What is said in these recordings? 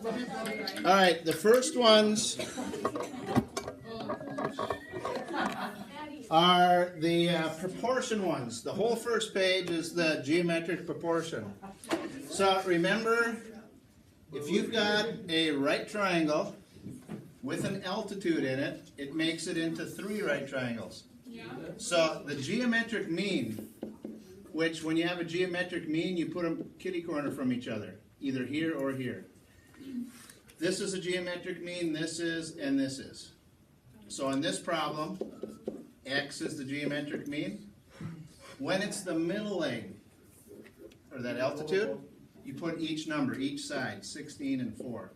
All right, the first ones are the proportion ones. The whole first page is the geometric proportion. So remember, if you've got a right triangle with an altitude in it, it makes it into 3 right triangles. So the geometric mean, which when you have a geometric mean, you put them kitty corner from each other, either here or here. This is a geometric mean, this is, and this is. So in this problem, x is the geometric mean. When it's the middle leg, or that altitude, you put each number, each side, 16 and 4.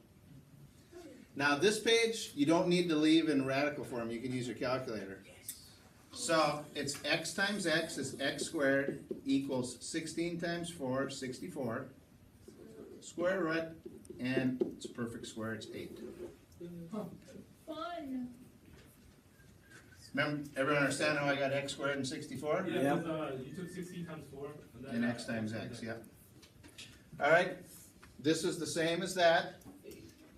Now this page, you don't need to leave in radical form, you can use your calculator. So it's x times x is x squared equals 16 times 4, 64. Square root, and it's a perfect square, it's 8. Fun. Remember, everyone understand how I got x squared and 64? Yeah, you took 16 times 4. And x times x, yeah. All right, this is the same as that.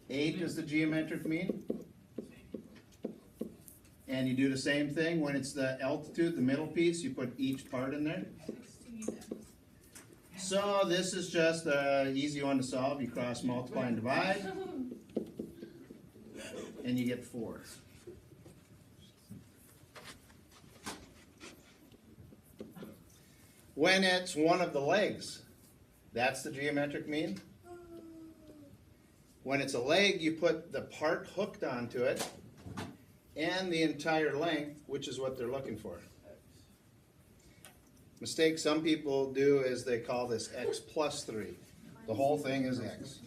8 is the geometric mean. And you do the same thing when it's the altitude, the middle piece, you put each part in there. So this is just an easy one to solve. You cross multiply and divide, and you get 4. When it's one of the legs, that's the geometric mean. When it's a leg, you put the part hooked onto it and the entire length, which is what they're looking for. Mistake some people do is they call this x plus 3. The whole thing is x.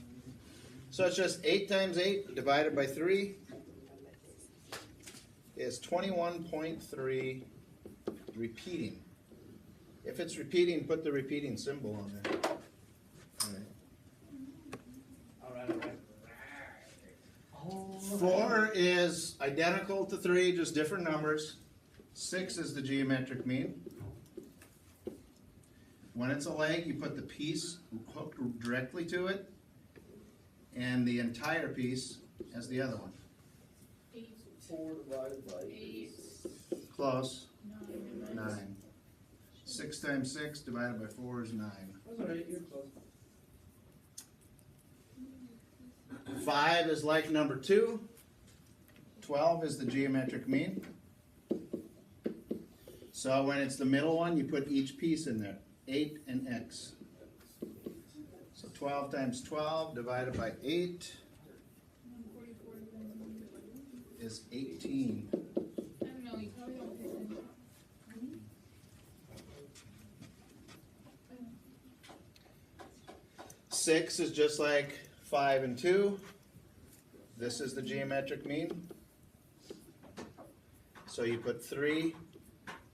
So it's just 8 times 8 divided by 3 is 21.3 repeating. If it's repeating, put the repeating symbol on there. All right. 4 is identical to 3, just different numbers. 6 is the geometric mean. When it's a leg, you put the piece hooked directly to it, and the entire piece as the other one. 4 divided by 8. Close. 9. 6 times 6 divided by 4 is 9. That's alright, you're close. 5 is like number 2. 12 is the geometric mean. So when it's the middle one, you put each piece in there. 8 and x. So 12 times 12 divided by 8 is 18. I don't know, you probably don't pay attention. 6 is just like 5 and 2. This is the geometric mean. So you put 3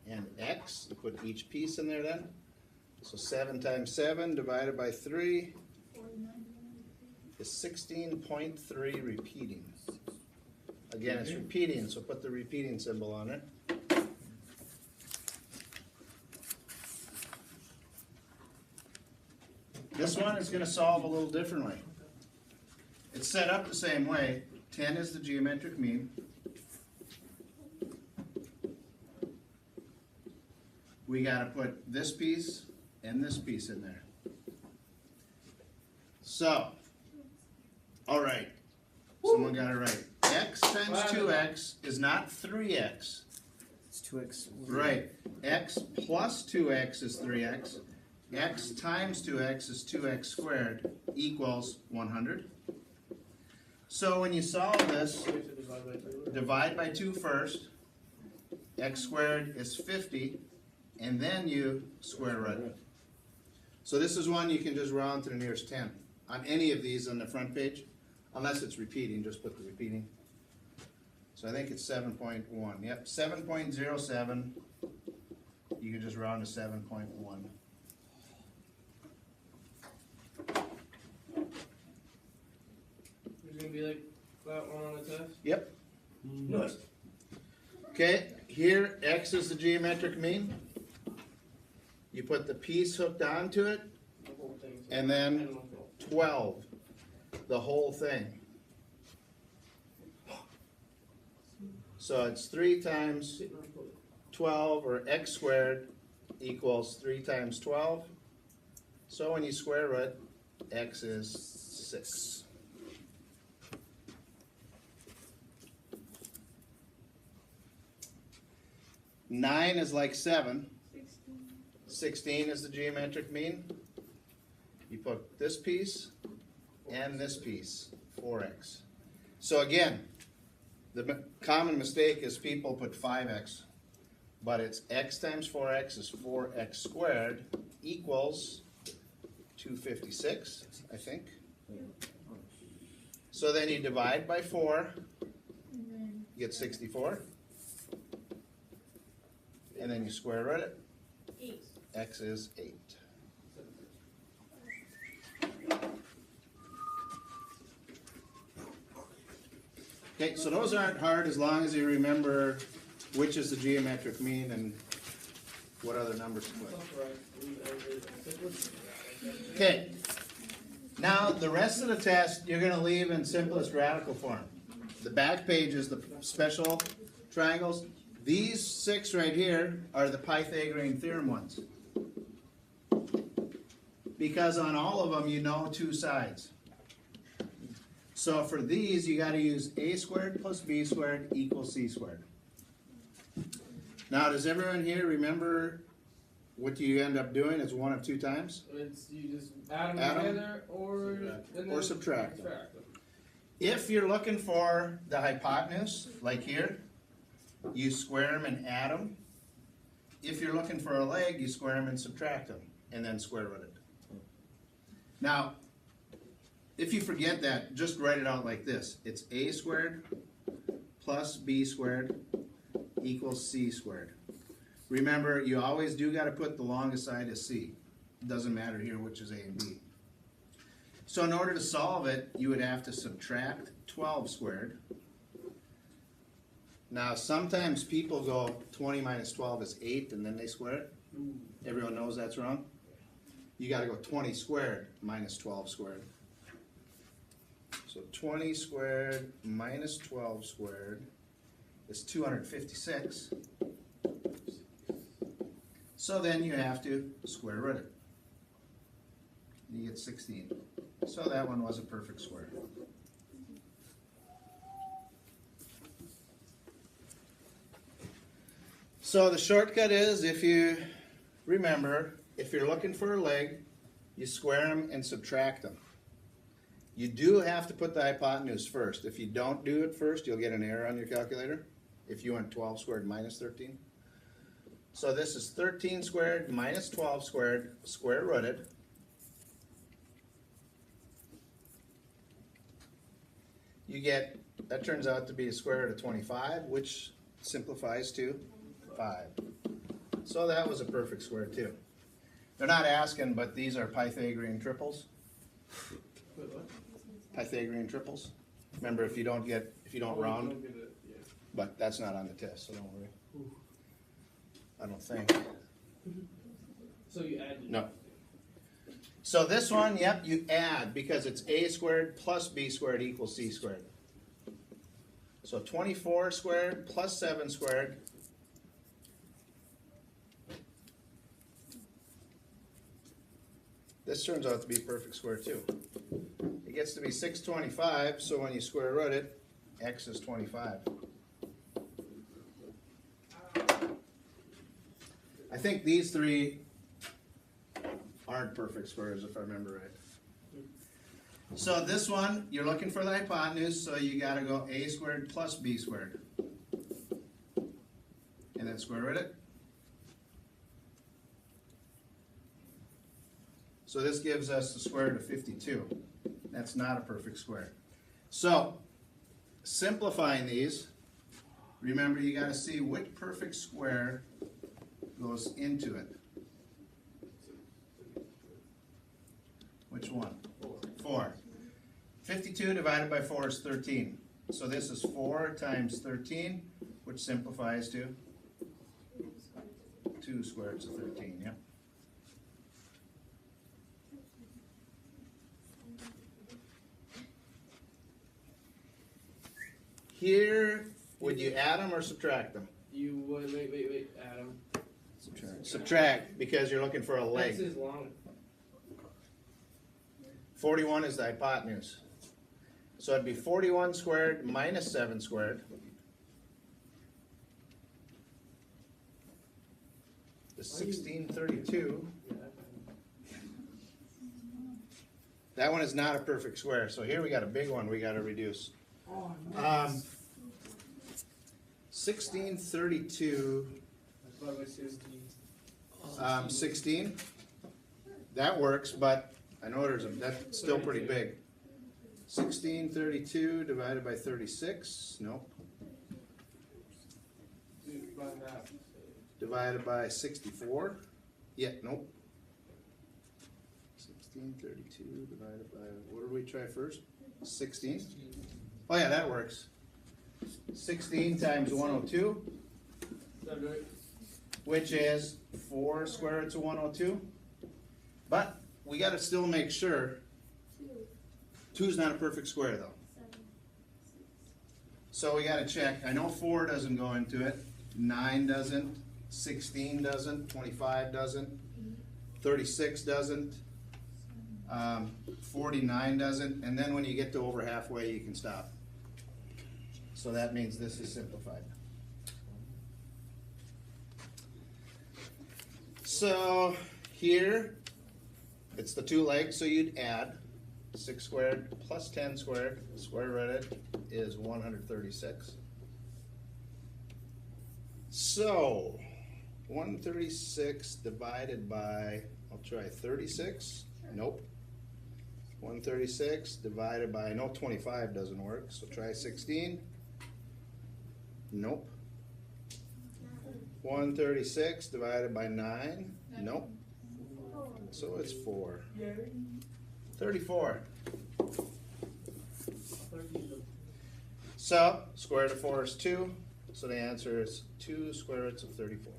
and x, you put each piece in there then. So 7 times 7 divided by 3 is 16.3 repeating. Again, it's repeating, so put the repeating symbol on it. This one is going to solve a little differently. It's set up the same way. 10 is the geometric mean. We got to put this piece and this piece in there. So, all right. Someone got it right. X times 2x is not 3x. It's 2x. Right. X plus 2x is 3x. X times 2x is 2x squared equals 100. So when you solve this, divide by 2 first. X squared is 50, and then you square root it. So this is one you can just round to the nearest 10 on any of these on the front page, unless it's repeating, just put the repeating. So I think it's 7.1. Yep, 7.07. You can just round to 7.1. There's going to be like that one on the test? Yep. Nice. Okay, here x is the geometric mean. You put the piece hooked onto it, The whole thing. and then 12. the whole thing. So it's 3 times 12, or x squared, equals 3 times 12. So when you square root, x is 6. Nine is like 7. 16 is the geometric mean. You put this piece and this piece, 4x. So again, the common mistake is people put 5x, but it's x times 4x is 4x squared equals 256, I think. So then you divide by 4, you get 64. And then you square root it. 8. X is 8. Okay, so those aren't hard as long as you remember which is the geometric mean and what other numbers to put. Okay, now the rest of the test you're going to leave in simplest radical form. The back page is the special triangles. These 6 right here are the Pythagorean theorem ones. Because on all of them you know 2 sides. So for these you got to use a squared plus b squared equals c squared. Now does everyone here remember what you end up doing is 1 of 2 times? It's you just add them together or subtract. them. If you're looking for the hypotenuse, like here, you square them and add them. If you're looking for a leg, you square them and subtract them, and then square root it. Now, if you forget that, just write it out like this. It's a squared plus b squared equals c squared. Remember, you always do got to put the longest side as c. It doesn't matter here which is a and b. So in order to solve it, you would have to subtract 12 squared. Now, sometimes people go 20 minus 12 is 8, and then they square it. Everyone knows that's wrong. You got to go 20 squared minus 12 squared. So 20 squared minus 12 squared is 256. So then you have to square root it. You get 16. So that one was a perfect square. So the shortcut is, if you remember, if you're looking for a leg, you square them and subtract them. You do have to put the hypotenuse first. If you don't do it first, you'll get an error on your calculator. If you went 12 squared minus 13. So this is 13 squared minus 12 squared, square rooted. You get, that turns out to be a square root of 25, which simplifies to 5. So that was a perfect square too. They're not asking, but these are Pythagorean triples. Pythagorean triples. Remember, if you don't round, but that's not on the test, so don't worry. I don't think. So you add. No. So this one, yep, you add because it's a squared plus b squared equals c squared. So 24 squared plus 7 squared. This turns out to be a perfect square too. It gets to be 625, so when you square root it, x is 25. I think these 3 aren't perfect squares if I remember right. So this one, you're looking for the hypotenuse, so you got to go a squared plus b squared. And then square root it. So this gives us the square root of 52. That's not a perfect square. So, simplifying these, remember you got to see which perfect square goes into it. Which one? 4. 52 divided by 4 is 13. So this is 4 times 13, which simplifies to 2 square roots of 13, yep. Here, would you add them or subtract them? You would, wait, Adam. Subtract, because you're looking for a X leg. is long. 41 is the hypotenuse. So it'd be 41 squared minus 7 squared. The 1632. That one is not a perfect square. So here we got a big one we got to reduce. 1632. 16. That works, but I know that's still pretty big. 1632 divided by 36. Nope. Divided by 64. Yeah, nope. 1632 divided by, what did we try first? 16? Oh yeah, that works. 16 times 102, which is 4 square roots of 102. But we got to still make sure 2 is not a perfect square though. So we got to check. I know 4 doesn't go into it, 9 doesn't, 16 doesn't, 25 doesn't, 36 doesn't, 49 doesn't, and then when you get to over halfway you can stop. So that means this is simplified. So here, it's the 2 legs, so you'd add 6 squared plus 10 squared, square rooted is 136. So 136 divided by, I'll try 36, nope. 136 divided by, I know 25 doesn't work, so try 16. Nope. 136 divided by 9. Nope. So it's 4. 34. So, square root of 4 is 2. So the answer is 2 square roots of 34.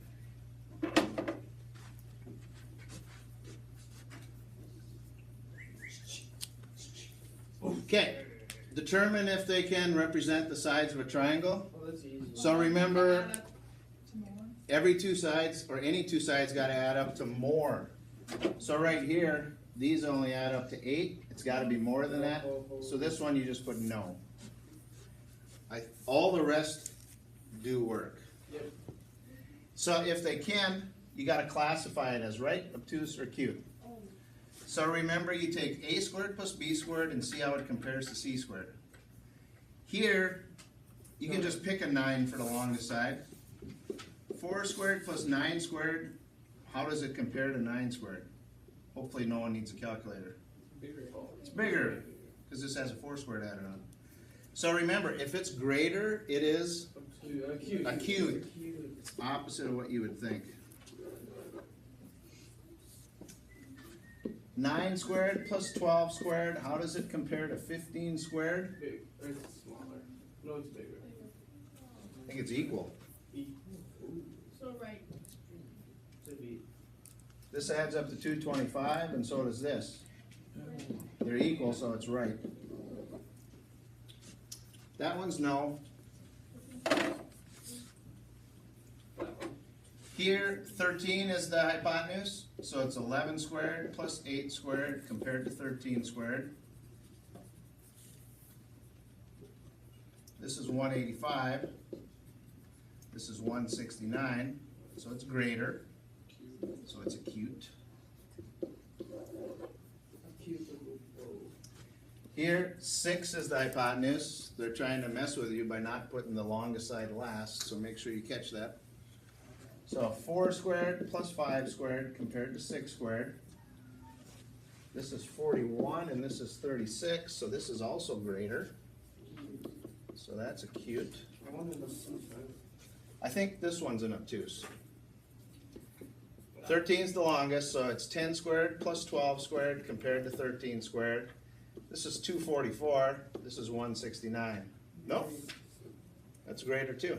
Okay. Determine if they can represent the sides of a triangle. Oh, that's easy. So remember, Add up to more. every 2 sides, or any 2 sides, got to add up to more. So right here, these only add up to 8. It's got to be more than that. So this one you just put no. All the rest do work. Yep. So if they can, you got to classify it as right, obtuse, or cute. So remember, you take a squared plus b squared and see how it compares to c squared. Here, you can just pick a 9 for the longest side. 4 squared plus 9 squared, how does it compare to 9 squared? Hopefully no one needs a calculator. It's bigger, because this has a 4 squared added on. So remember, if it's greater, it is Acute. acute. It's opposite of what you would think. 9 squared plus 12 squared, how does it compare to 15 squared? Big. Or is it smaller? No, it's bigger. I think it's equal. So right. Should be. This adds up to 225, and so does this. They're equal, so it's right. That one's no. Here, 13 is the hypotenuse, so it's 11 squared plus 8 squared compared to 13 squared. This is 185. This is 169, so it's greater, so it's acute. Here, 6 is the hypotenuse. They're trying to mess with you by not putting the longest side last, so make sure you catch that. So 4 squared plus 5 squared compared to 6 squared. This is 41 and this is 36, so this is also greater. So that's acute. I think this one's an obtuse. 13 is the longest, so it's 10 squared plus 12 squared compared to 13 squared. This is 244, this is 169. Nope, that's greater too.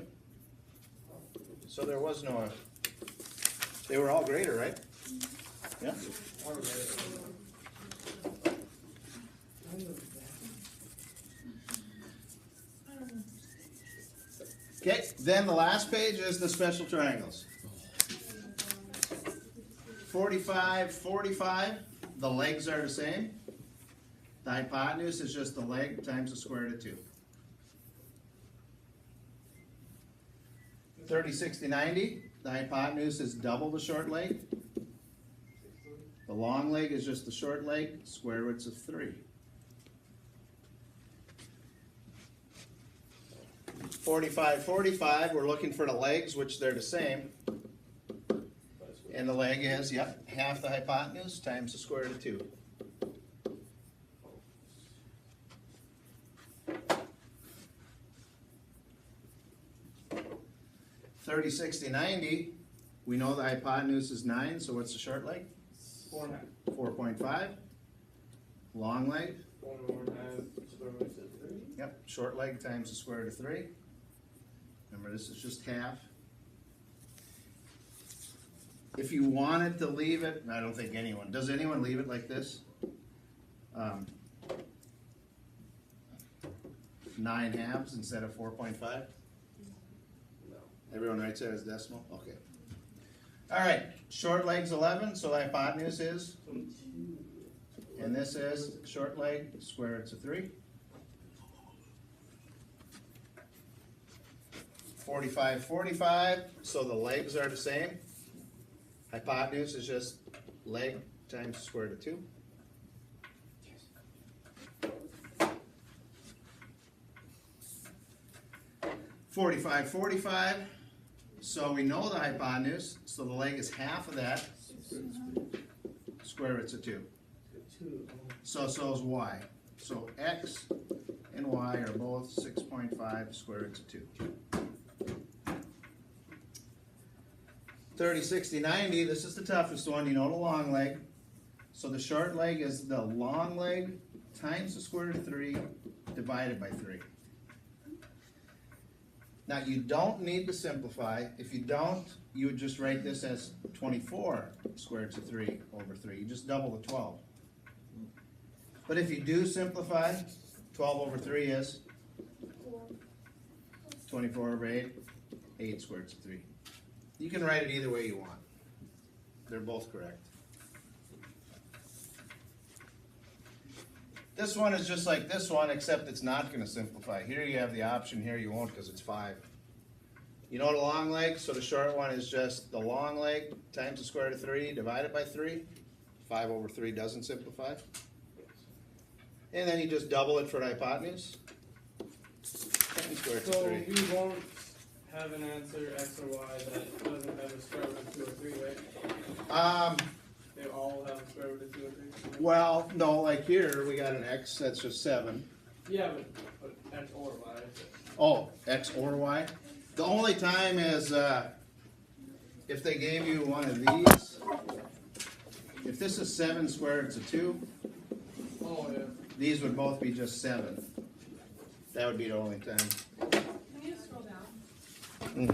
So there was no, they were all greater, right? Yeah? Okay, then the last page is the special triangles. 45, 45, the legs are the same. The hypotenuse is just the leg times the square root of 2. 30, 60, 90, the hypotenuse is double the short leg. The long leg is just the short leg, square roots of 3. 45, 45, we're looking for the legs, which they're the same. And the leg is, yep, half the hypotenuse times the square root of 2. Thirty, 60, 90, we know the hypotenuse is 9, so what's the short leg? 4.5. 4.5. Long leg? 4.5 square root of 3. Yep, short leg times the square root of 3. Remember, this is just half. If you wanted to leave it, I don't think anyone, does anyone leave it like this? 9 halves instead of 4.5? No. Everyone writes it as decimal? Okay. Alright, short leg's 11, so the hypotenuse is? And this is short leg, square roots of 3. 45, 45, so the legs are the same. Hypotenuse is just leg times square root of 2. Forty-five, 45. So we know the hypotenuse, so the leg is half of that. Square roots of 2. 2. So is y. So x and y are both 6.5 square roots of 2. 30, 60, 90, this is the toughest one. You know the long leg. So the short leg is the long leg times the square root of 3 divided by 3. Now you don't need to simplify. If you don't, you would just write this as 24 square roots of 3 over 3. You just double the 12. But if you do simplify, 12 over 3 is 24 over 8, 8 square roots of 3. You can write it either way you want. They're both correct. This one is just like this one, except it's not going to simplify. Here you have the option, here you won't because it's 5. You know the long leg, so the short one is just the long leg times the square root of 3 divided by 3. 5 over 3 doesn't simplify. And then you just double it for the hypotenuse. 10 square root of So 3. we won't have an answer x or y that doesn't have a square root of 2 or 3, right? They all have a square root of 2 or 3. Well, no, like here we got an x that's just 7. Yeah, but x or y. Oh, x or y. The only time is if they gave you one of these. If this is 7 square roots of 2, Oh yeah. these would both be just 7. That would be the only time. Can you scroll down?